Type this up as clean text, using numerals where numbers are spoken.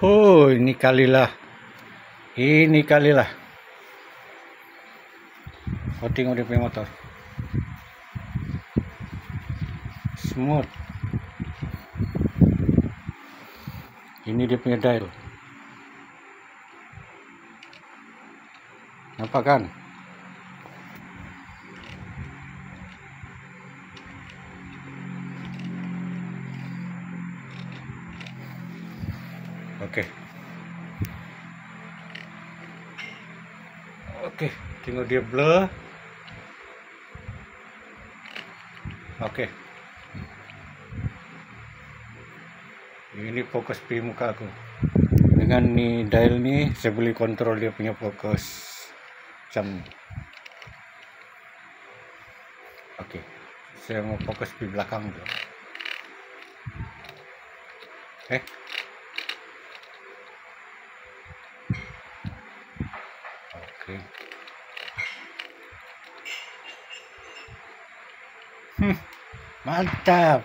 Oh, ini kalilah. Oh, tengok dia punya motor. Smooth. Ini dia punya dial. Nampak kan? Oke, tengok dia blur. Oke. Ini fokus pi muka aku. Dengan ni dial ni saya boleh kontrol dia punya fokus macam ni. Oke. Saya mau fokus pi belakang dulu. Oke. Mantap.